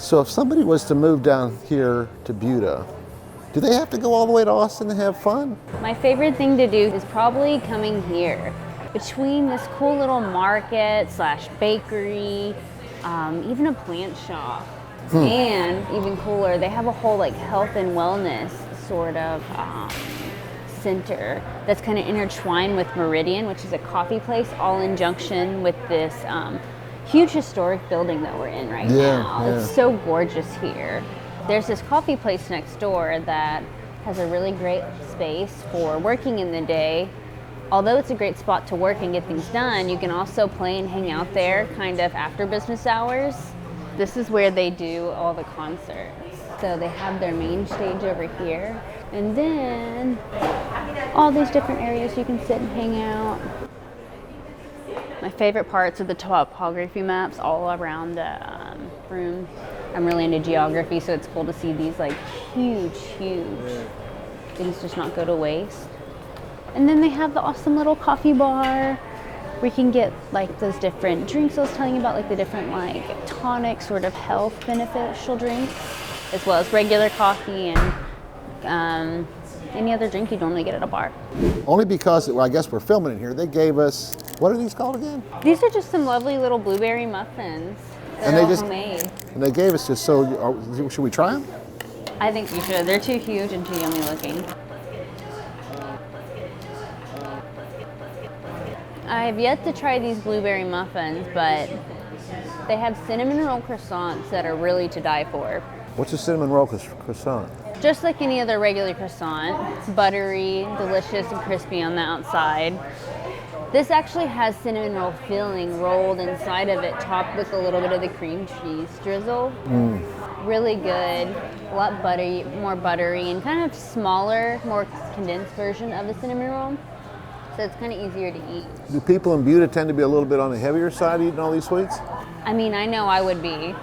So if somebody was to move down here to Buda, do they have to go all the way to Austin to have fun? My favorite thing to do is probably coming here. Between this cool little market slash bakery, even a plant shop, and even cooler, they have a whole like health and wellness sort of center that's kind of intertwined with Meridian, which is a coffee place, all in junction with this huge historic building that we're in right now. Yeah. It's so gorgeous here. There's this coffee place next door that has a really great space for working in the day. Although it's a great spot to work and get things done, you can also play and hang out there kind of after business hours. This is where they do all the concerts. So they have their main stage over here, and then all these different areas you can sit and hang out. My favorite parts are the topography maps all around the room. I'm really into geography, so it's cool to see these like huge things just not go to waste. And then they have the awesome little coffee bar where you can get like those different drinks I was telling you about, like the different like tonic sort of health beneficial drinks, as well as regular coffee and any other drink you normally get at a bar. Only because, well, I guess we're filming it here, they gave us, what are these called again? These are just some lovely little blueberry muffins. They're all homemade. And they gave us just so, should we try them? I think you should. They're too huge and too yummy looking. I have yet to try these blueberry muffins, but they have cinnamon roll croissants that are really to die for. What's a cinnamon roll croissant? Just like any other regular croissant. It's buttery, delicious, and crispy on the outside. This actually has cinnamon roll filling rolled inside of it, topped with a little bit of the cream cheese drizzle. Really good, a lot more buttery, and kind of smaller, more condensed version of the cinnamon roll. So it's kind of easier to eat. Do people in Buda tend to be a little bit on the heavier side eating all these sweets? I mean, I know I would be,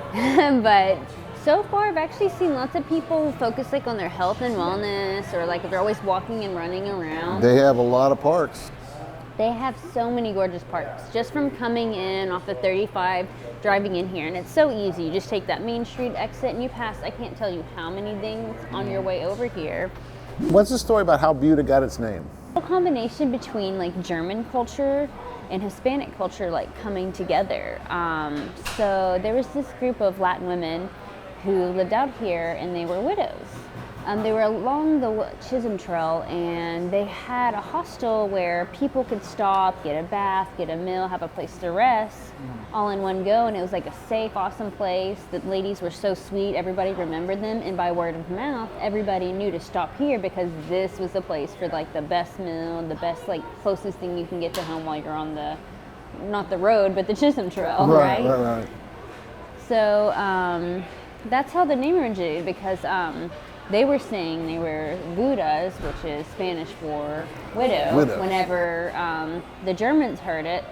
but so far I've actually seen lots of people focus like on their health and wellness, or like if they're always walking and running around. They have a lot of parks. They have so many gorgeous parks just from coming in off the 35, driving in here, and it's so easy. You just take that Main Street exit and you pass, I can't tell you how many things on your way over here. What's the story about how Buda got its name? A combination between like German culture and Hispanic culture like coming together. So there was this group of Latin women who lived out here, and they were widows. They were along the Chisholm Trail, and they had a hostel where people could stop, get a bath, get a meal, have a place to rest, all in one go. And it was like a safe, awesome place. The ladies were so sweet, everybody remembered them, and by word of mouth, everybody knew to stop here because this was the place for like the best meal, the best like closest thing you can get to home while you're on the, not the road, but the Chisholm Trail, right? Right. So that's how the name originated, because they were saying they were Budas, which is Spanish for widow. Whenever the Germans heard it,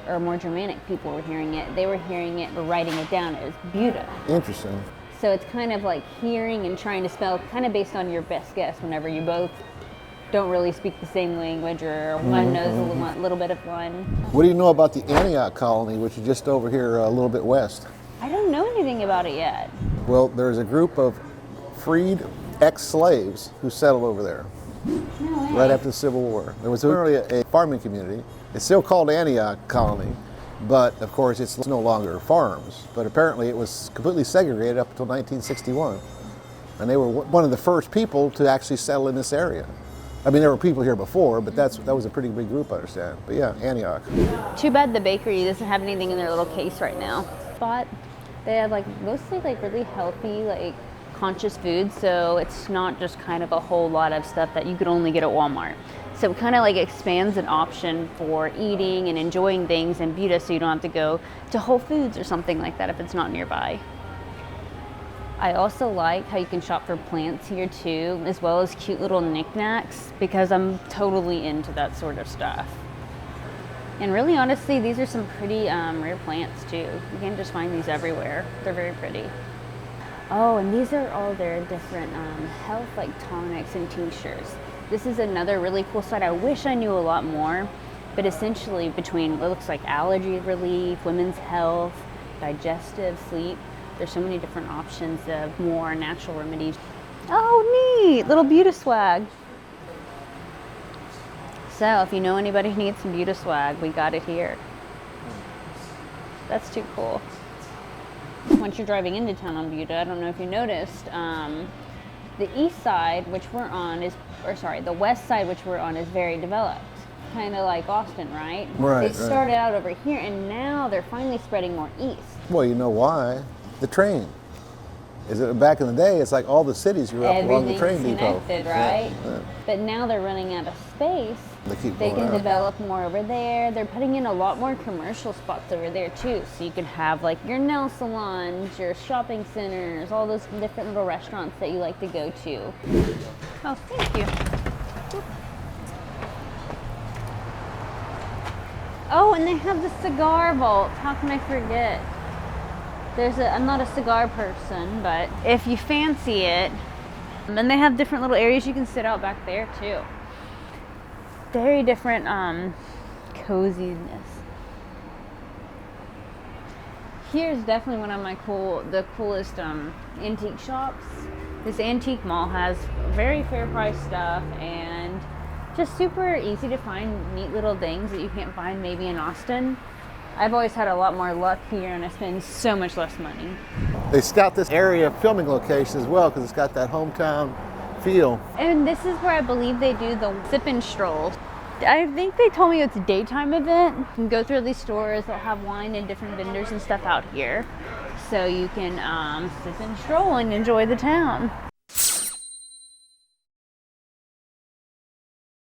or more Germanic people were hearing it, they were hearing it but writing it down as Buda. Interesting. So it's kind of like hearing and trying to spell, kind of based on your best guess whenever you both don't really speak the same language, or one knows a little bit of one. What do you know about the Antioch colony, which is just over here a little bit west? I don't know anything about it yet. Well, there's a group of freed ex-slaves who settled over there right after the Civil War. There was originally a farming community. It's still called Antioch Colony, but of course it's no longer farms. But apparently it was completely segregated up until 1961. And they were one of the first people to actually settle in this area. I mean, there were people here before, but that was a pretty big group, I understand. But yeah, Antioch. Too bad the bakery doesn't have anything in their little case right now. But they have like mostly like really healthy, like conscious food, so it's not just kind of a whole lot of stuff that you could only get at Walmart. So it kind of like expands an option for eating and enjoying things in Buda, so you don't have to go to Whole Foods or something like that if it's not nearby. I also like how you can shop for plants here too, as well as cute little knickknacks, because I'm totally into that sort of stuff. And really honestly, these are some pretty rare plants too. You can't just find these everywhere. They're very pretty. Oh, and these are all their different health like tonics and tinctures. This is another really cool site. I wish I knew a lot more, but essentially between, it looks like allergy relief, women's health, digestive, sleep, There's so many different options of more natural remedies. Oh, neat! Little Buda swag. So if you know anybody who needs some Buda swag, we got it here. That's too cool. Once you're driving into town on Buda, I don't know if you noticed, the east side, which we're on, the west side, which we're on, is very developed. Kind of like Austin, right? Right. They started out over here, and now they're finally spreading more east. Well, you know why? The train. Back in the day, it's like all the cities grew up along the train depot. Connected, right? Yeah. But now they're running out of space. They can develop more over there. They're putting in a lot more commercial spots over there too. So you can have like your nail salons, your shopping centers, all those different little restaurants that you like to go to. Oh, thank you. Oh, and they have the cigar vault. How can I forget? I'm not a cigar person, but if you fancy it, and they have different little areas you can sit out back there too. Very different coziness. Here's definitely one of the coolest antique shops. This antique mall has very fair price stuff and just super easy to find neat little things that you can't find maybe in Austin. I've always had a lot more luck here and I spend so much less money. They scout this area filming location as well because it's got that hometown feel. And this is where I believe they do the sip and stroll. I think they told me it's a daytime event. You can go through these stores, they'll have wine and different vendors and stuff out here. So you can sip and stroll and enjoy the town.